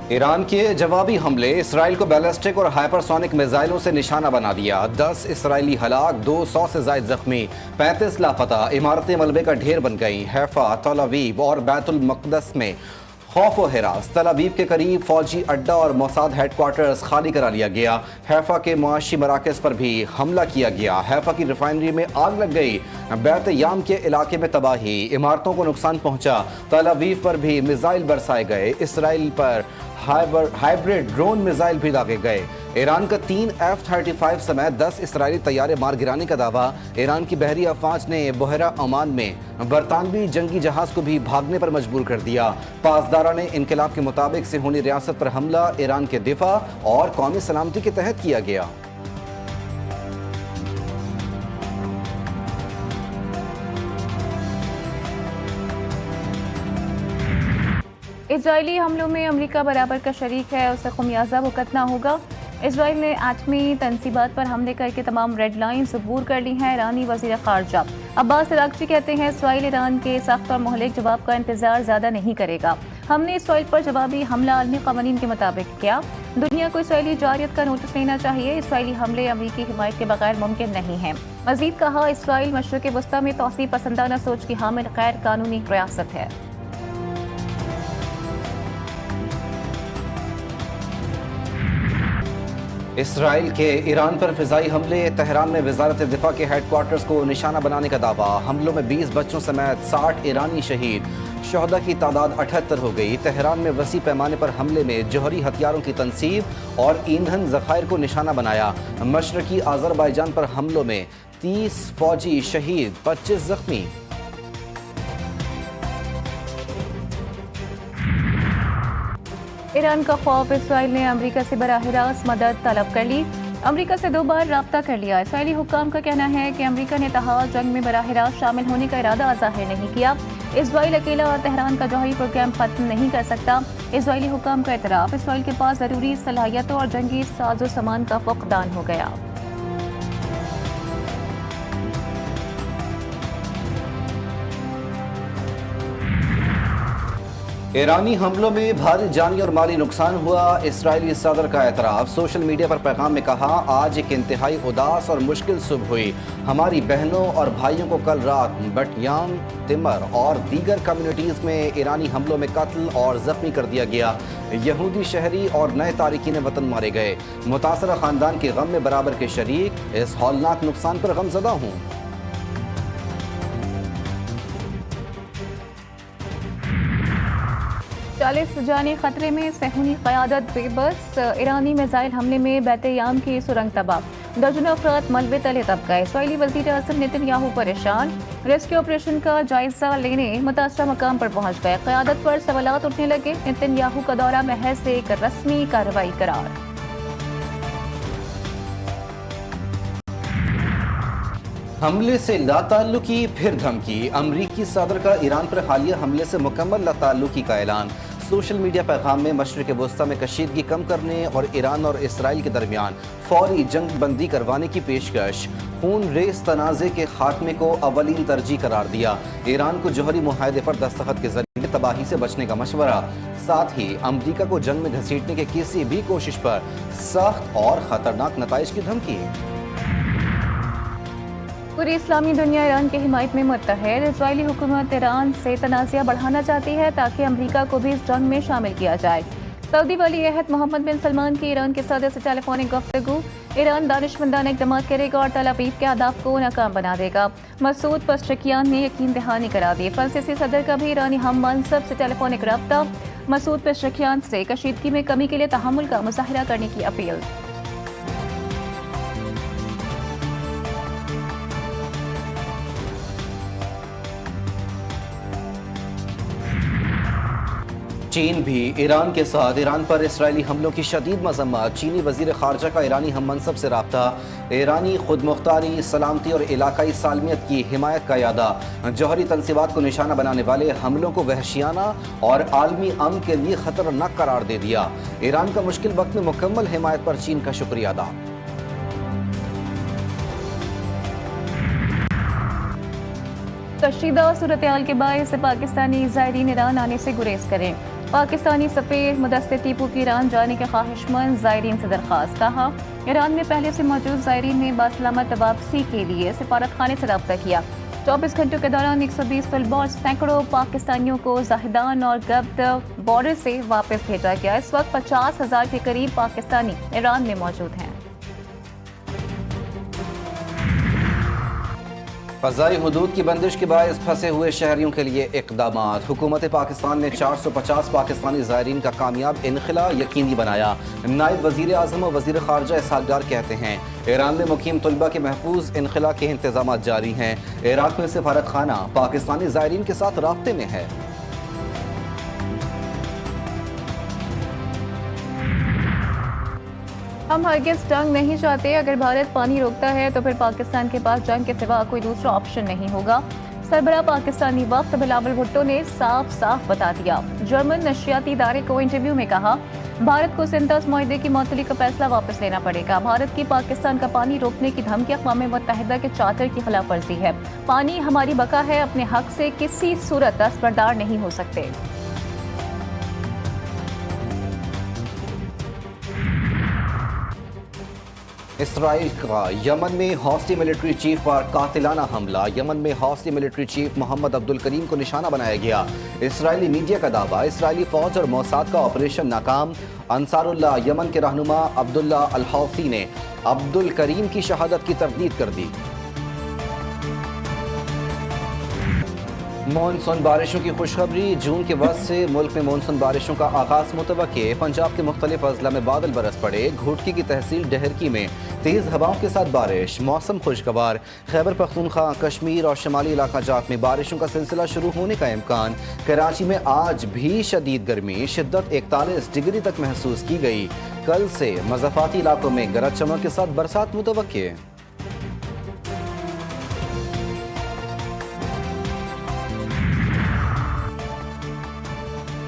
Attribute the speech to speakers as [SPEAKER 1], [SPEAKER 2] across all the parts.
[SPEAKER 1] ایران کے جوابی حملے اسرائیل کو بیلسٹک اور ہائپرسونک میزائلوں سے نشانہ بنا دیا۔ 10 اسرائیلی ہلاک، 200 سے زائد زخمی، 35 لاپتہ، عمارتیں ملبے کا ڈھیر بن گئیں۔ حیفا، تل ابیب اور بیت المقدس میں خوف و ہراس۔ تل ابیب کے قریب فوجی اڈہ اور موساد ہیڈ کوارٹرز خالی کرا لیا گیا۔ حیفا کے معاشی مراکز پر بھی حملہ کیا گیا۔ حیفا کی ریفائنری میں آگ لگ گئی۔ بیت یام کے علاقے میں تباہی، عمارتوں کو نقصان پہنچا۔ تل ابیب پر بھی میزائل برسائے گئے۔ اسرائیل پر ہائبرڈ ڈرون میزائل بھی داغے گئے۔ ایران کا 3 F-35 سمیت 10 اسرائیلی طیارے مار گرانے کا دعویٰ۔ ایران کی بحری افواج نے بحیرہ عمان میں برطانوی جنگی جہاز کو بھی بھاگنے پر مجبور کر دیا۔ پاسداران انقلاب کے مطابق صہیونی ریاست پر حملہ ایران کے دفاع اور قومی سلامتی کے تحت کیا گیا۔
[SPEAKER 2] اسرائیلی حملوں میں امریکہ برابر کا شریک ہے، اسے خمیازہ بھگتنا ہوگا۔ اسرائیل نے ایٹمی تنصیبات پر حملے کر کے تمام ریڈ لائنز عبور کر لی ہیں۔ ایرانی وزیر خارجہ عباس اراغچی کہتے ہیں اسرائیل ایران کے سخت اور مہلک جواب کا انتظار زیادہ نہیں کرے گا۔ ہم نے اسرائیل پر جوابی حملہ عالمی قوانین کے مطابق کیا۔ دنیا کو اسرائیلی جارحیت کا نوٹس لینا چاہیے۔ اسرائیلی حملے امریکی حمایت کے بغیر ممکن نہیں ہیں۔ مزید کہا اسرائیل مشرق وسطی میں توسیع پسندانہ سوچ کی حامل غیر قانونی ریاست ہے۔
[SPEAKER 1] اسرائیل کے ایران پر فضائی حملے، تہران میں وزارت دفاع کے ہیڈ کوارٹرز کو نشانہ بنانے کا دعویٰ۔ حملوں میں 20 بچوں سمیت 60 ایرانی شہید، شہداء کی تعداد 78 ہو گئی۔ تہران میں وسیع پیمانے پر حملے میں جوہری ہتھیاروں کی تنصیب اور ایندھن ذخائر کو نشانہ بنایا۔ مشرقی آذربائیجان پر حملوں میں 30 فوجی شہید، 25 زخمی۔
[SPEAKER 2] ایران کا خوف، اسرائیل نے امریکہ سے براہ راست مدد طلب کر لی۔ امریکہ سے 2 بار رابطہ کر لیا۔ اسرائیلی حکام کا کہنا ہے کہ امریکہ نے تحائف جنگ میں براہ راست شامل ہونے کا ارادہ ظاہر نہیں کیا۔ اسرائیل اکیلا تہران کا جوہری پروگرام ختم نہیں کر سکتا۔ اسرائیلی حکام کا اعتراف، اسرائیل کے پاس ضروری صلاحیتوں اور جنگی ساز و سامان کا فقدان ہو گیا۔
[SPEAKER 1] ایرانی حملوں میں بھاری جانی اور مالی نقصان ہوا، اسرائیلی صدر کا اعتراف۔ سوشل میڈیا پر پیغام میں کہا آج ایک انتہائی اداس اور مشکل صبح ہوئی۔ ہماری بہنوں اور بھائیوں کو کل رات بٹ یام، تمر اور دیگر کمیونٹیز میں ایرانی حملوں میں قتل اور زخمی کر دیا گیا۔ یہودی شہری اور نئے تارکین وطن مارے گئے۔ متاثرہ خاندان کے غم میں برابر کے شریک، اس ہولناک نقصان پر غمزدہ ہوں۔
[SPEAKER 2] 40 جانی خطرے میں، صہیونی قیادت بے بس۔ ایرانی میزائل حملے میں بیت یام کی سرنگ تباہ، درجنوں افراد ملبے تلے دب گئے۔ اسرائیلی وزیر اعظم نیتن یاہو پریشان، ریسکیو آپریشن کا جائزہ لینے متاثرہ مقام پر پہنچ گئے۔ قیادت پر سوالات اٹھنے لگے۔ نیتن یاہو کا دورہ محض ایک رسمی کارروائی قرار۔
[SPEAKER 1] حملے سے لا تعلقی، پھر دھمکی۔ امریکی صدر کا ایران پر حالیہ حملے سے مکمل لا تعلقی کا اعلان۔ سوشل میڈیا پیغام میں مشرق وسطی میں کشیدگی کم کرنے اور ایران اور اسرائیل کے درمیان فوری جنگ بندی کروانے کی پیشکش۔ خون ریز تنازع کے خاتمے کو اولین ترجیح قرار دیا۔ ایران کو جوہری معاہدے پر دستخط کے ذریعے تباہی سے بچنے کا مشورہ۔ ساتھ ہی امریکہ کو جنگ میں گھسیٹنے کے کسی بھی کوشش پر سخت اور خطرناک نتائج کی دھمکی۔
[SPEAKER 2] پوری اسلامی دنیا ایران کی حمایت میں متحد۔ اسرائیلی حکومت ایران سے تنازعہ بڑھانا چاہتی ہے تاکہ امریکہ کو بھی اس جنگ میں شامل کیا جائے۔ سعودی ولی عہد محمد بن سلمان کی ایران کے صدر سے ٹیلی فونک گفتگو۔ ایران دانشمندانہ اقدامات کرے گا اور تل ابیب کے اہداف کو ناکام بنا دے گا، مسعود پزشکیان نے یقین دہانی کرا دی۔ فرانسیسی صدر کا بھی ایرانی ہم منصب سے ٹیلی فونک رابطہ، مسعود پزشکیان سے کشیدگی میں کمی کے لیے تحمل کا مظاہرہ کرنے کی اپیل۔
[SPEAKER 1] چین بھی ایران کے ساتھ، ایران پر اسرائیلی حملوں کی شدید مذمت۔ چینی وزیر خارجہ کا ایرانی ہم منصب سے رابطہ، ایرانی خود مختاری، سلامتی اور علاقائی سالمیت کی حمایت کا اعادہ۔ جوہری تنصیبات کو نشانہ بنانے والے حملوں کو وحشیانہ اور عالمی امن کے لیے خطرناک قرار دے دیا۔ ایران کا مشکل وقت میں مکمل حمایت پر چین کا شکریہ ادا۔ کشیدہ صورتحال کے باعث پاکستانی زائرین ایران آنے سے گریز کریں۔
[SPEAKER 2] पाकिस्तानी सफ़ीर मुदस्सिर टीपू की ईरान जाने के ख्वाहिशमंद ज़ायरीन से दरख्वास्त। कहा, ईरान में पहले से मौजूद ज़ायरीन ने बासलामत वापसी के लिए सफारत खाने से रब्ता किया। 24 घंटों के दौरान 120 तलबा और सैकड़ों पाकिस्तानियों को ज़ाहिदान और गब्त बॉर्डर से वापस भेजा गया। इस वक्त 50,000 के करीब पाकिस्तानी ईरान में मौजूद हैं।
[SPEAKER 1] फ़ज़ाई हुदूद की बंदिश के बायस फंसे हुए शहरियों के लिए इक़दामात। हुकूमत पाकिस्तान ने 450 पाकिस्तानी ज़ायरीन का कामयाब इनखला यकीनी बनाया। नायब वज़ीर आज़म और वज़ीर ख़ारजा इसहाक़ डार कहते हैं, ईरान में मुकीम तलबा के महफूज इनखला के इंतज़ाम जारी हैं। इराक़ में सफारत खाना पाकिस्तानी ज़ायरीन के साथ राब्ते में है।
[SPEAKER 2] हम हरगिज़ जंग नहीं चाहते। अगर भारत पानी रोकता है तो फिर पाकिस्तान के पास जंग के सिवा कोई दूसरा ऑप्शन नहीं होगा। सरबराह पाकिस्तानी वक्त बिलावल भुट्टो ने साफ साफ बता दिया। जर्मन नशियाती इदारे को इंटरव्यू में कहा, भारत को सिंतस मुआहदे की मअतली का फैसला वापस लेना पड़ेगा। भारत की पाकिस्तान का पानी रोकने की धमकी अक़वाम मुत्तहिदा के चार्टर की खिलाफ वर्जी है। पानी हमारी बका है, अपने हक से किसी सूरत दस्तबरदार नहीं हो सकते।
[SPEAKER 1] इसराइल का यमन में हौसी मिलिट्री चीफ पर कातिलाना हमला। यमन में हौसी मिलिट्री चीफ मोहम्मद अब्दुल करीम को निशाना बनाया गया। इसराइली मीडिया का दावा, इसराइली फौज और मोसाद का ऑपरेशन नाकाम। अंसारुल्लाह यमन के रहनुमा अब्दुल्ला अल हौसी ने अब्दुल करीम की शहादत की तरदीद कर दी। मॉनसून बारिशों की खुशखबरी। जून के वक्त से मुल्क में मॉनसून बारिशों का आगाज मुतवक्के। पंजाब के मुख्तलिफ अजला में बादल बरस पड़े। घोटकी की तहसील डहरकी में तेज हवाओं के साथ बारिश। मौसम खुशगवार। खैबर पख्तूनख्वा, कश्मीर और शमाली इलाका जात में बारिशों का सिलसिला शुरू होने का इम्कान। कराची में आज भी शदीद गर्मी, शिद्दत 41 डिग्री तक महसूस की गई। कल से मज़ाफ़ाती इलाकों में गरज चमक के साथ बरसात मुतवक्के।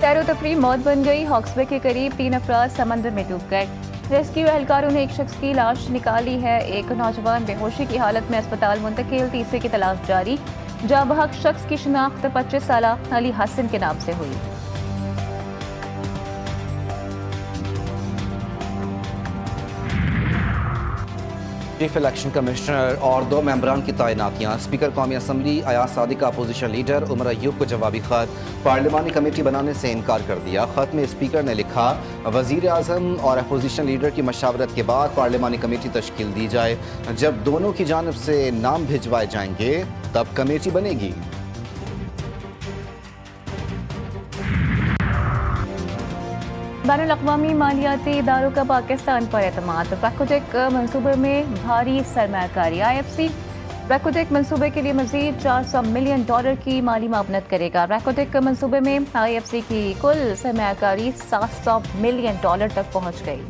[SPEAKER 2] तैरो तफरी मौत बन गई। हॉक्सबे के करीब 3 अफराद समंदर में डूब गए। रेस्क्यू एहलकारों ने एक शख्स की लाश निकाली है। एक नौजवान बेहोशी की हालत में अस्पताल मुंतकिल। तीसरे की तलाश जारी। जाबहक शख्स की शिनाख्त 25 साला अली हसन के नाम से हुई।
[SPEAKER 1] चीफ इलेक्शन कमिश्नर और 2 मेंबरान की तैनातियां। स्पीकर कौमी असम्बली अयाज सादिक का अपोजिशन लीडर उमर अयूब को जवाबी खत। पार्लिमानी कमेटी बनाने से इनकार कर दिया। खत में स्पीकर ने लिखा, वजीर आज़म और अपोजिशन लीडर की मशावरत के बाद पार्लिमानी कमेटी तश्कील दी जाए। जब दोनों की जानिब से नाम भिजवाए जाएंगे तब कमेटी बनेगी।
[SPEAKER 2] बैनुल-अक़वामी मालियाती इदारों का पाकिस्तान पर एतमाद। वैकोटेक मनसूबे में भारी सरमायाकारी। IFC वैकोटेक मनसूबे के लिए मजीद $400 मिलियन की माली मावनत करेगा। वैकोटेक मनसूबे में IFC की कुल सरमायाकारी $700 मिलियन तक पहुँच गई।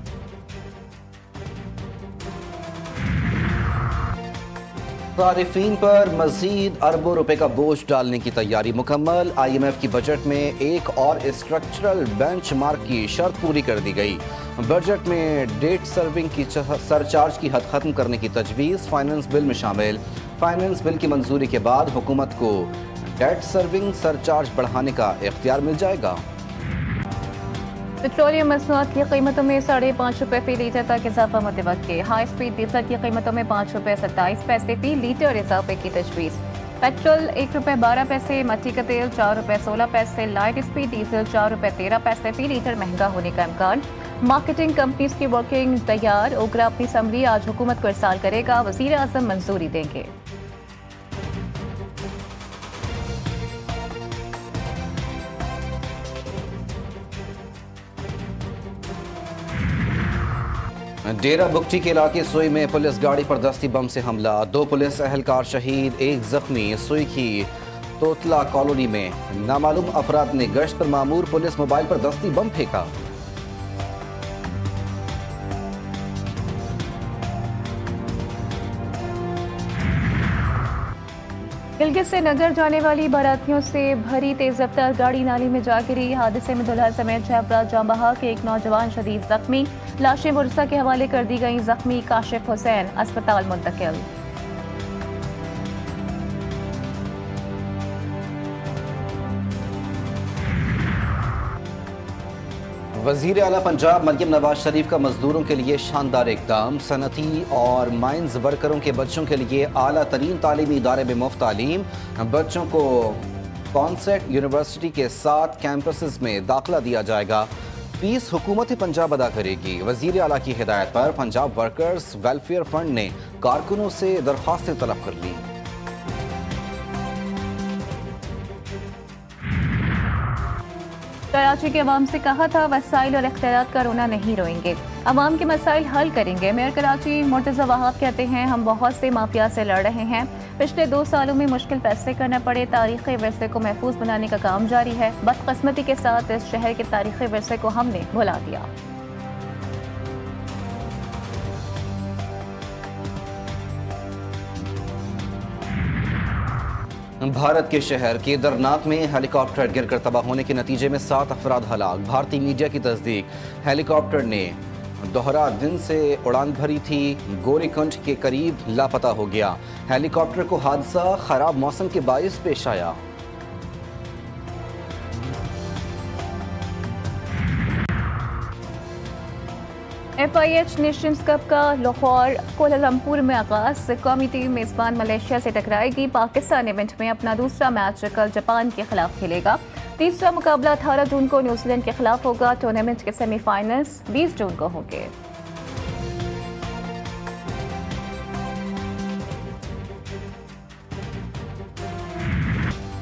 [SPEAKER 1] सारिफीन पर मजीद अरबों रुपए का बोझ डालने की तैयारी मुकम्मल। IMF की बजट में एक और स्ट्रक्चरल बेंचमार्क की शर्त पूरी कर दी गई। बजट में डेट सर्विंग की सरचार्ज की हद खत्म करने की तजवीज़ फाइनेंस बिल में शामिल। फाइनेंस बिल की मंजूरी के बाद हुकूमत को डेट सर्विंग सरचार्ज बढ़ाने का इख्तियार मिल जाएगा।
[SPEAKER 2] पेट्रोलियम मसनूआत की कीमतों में ₹5.5 फी लीटर तक इजाफा मुतवक्के। हाई स्पीड डीजल की कीमतों में ₹5.27 फी लीटर इजाफे की तजवीज़। पेट्रोल ₹1.12, मट्टी का तेल ₹4.16, लाइट स्पीड डीजल ₹4.13 फी लीटर महंगा होने का इम्कान। मार्केटिंग कंपनीज की वर्किंग तैयार। ओगरा अपनी समरी आज हुकूमत को इरसाल करेगा। वज़ीर आज़म मंजूरी देंगे।
[SPEAKER 1] डेरा बुगटी के इलाके सुई में पुलिस गाड़ी पर दस्ती बम से हमला। 2 पुलिस एहलकार शहीद, 1 जख्मी। सुई की तोतला कॉलोनी में नामालूम अफराद ने गश्त पर मामूर पुलिस मोबाइल पर दस्ती बम फेंका।
[SPEAKER 2] गिलगित से नगर जाने वाली बारातियों से भरी तेज रफ्तार गाड़ी नाली में जा गिरी। हादसे में दुल्हा समेत 6 अफराद जाँ बहक। एक नौजवान शदीद जख्मी। लाशें बुरसा के हवाले कर दी गई। जख्मी काशिफ हुसैन अस्पताल मुंतकिल।
[SPEAKER 1] वजीर आला पंजाब मरियम नवाज शरीफ का मजदूरों के लिए शानदार इकदाम। सनती और माइंस वर्करों के बच्चों के लिए आला तरीन तालीमी इदारे में मुफ्त तालीम। बच्चों को कॉन्सेट यूनिवर्सिटी के 7 कैंपसेस में दाखिला दिया जाएगा। फीस हुकूमत पंजाब अदा करेगी। वजीर आला की हिदायत पर पंजाब वर्कर्स वेलफेयर फंड ने कारकुनों से दरख्वास्तें तलब कर ली।
[SPEAKER 2] कराची के अवाम से कहा था वसाइल और इख्तियारात का रोना नहीं रोएंगे, अवाम के मसाइल हल करेंगे। मेयर कराची मुर्तज़ा वहाब कहते हैं हम बहुत से माफिया से लड़ रहे हैं। पिछले 2 सालों में मुश्किल फैसले करना पड़े। तारीख़ी विरसे को महफूज बनाने का काम जारी है। बदकिस्मती के साथ इस शहर के तारीख़ी विरसे को हमने भुला दिया।
[SPEAKER 1] भारत के शहर केदारनाथ में हेलीकॉप्टर गिरकर तबाह होने के नतीजे में 7 अफराद हलाक। भारतीय मीडिया की तस्दीक, हेलीकॉप्टर ने दोहरा दिन से उड़ान भरी थी, गोरीकुंड के करीब लापता हो गया। हेलीकॉप्टर को हादसा खराब मौसम के बायस पेश आया।
[SPEAKER 2] FIH नेशंस कप का लाहौर कोलालमपुर में आगाज। कौमी टीम मेजबान मलेशिया से टकराएगी। पाकिस्तान इवेंट में अपना दूसरा मैच कल जापान के खिलाफ खेलेगा। तीसरा मुकाबला 18 जून को न्यूजीलैंड के खिलाफ होगा। टूर्नामेंट के सेमीफाइनल्स 20 जून को होंगे।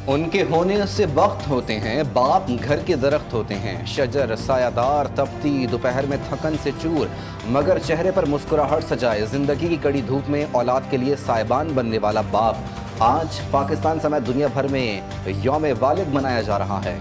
[SPEAKER 1] उनके होने से वक्त होते हैं, बाप घर के दरख्त होते हैं। शजर सायादार तपती दोपहर में थकन से चूर, मगर चेहरे पर मुस्कुराहट सजाए। जिंदगी की कड़ी धूप में औलाद के लिए साइबान बनने वाला बाप। आज पाकिस्तान समेत दुनिया भर में यौम वालिद मनाया जा रहा है।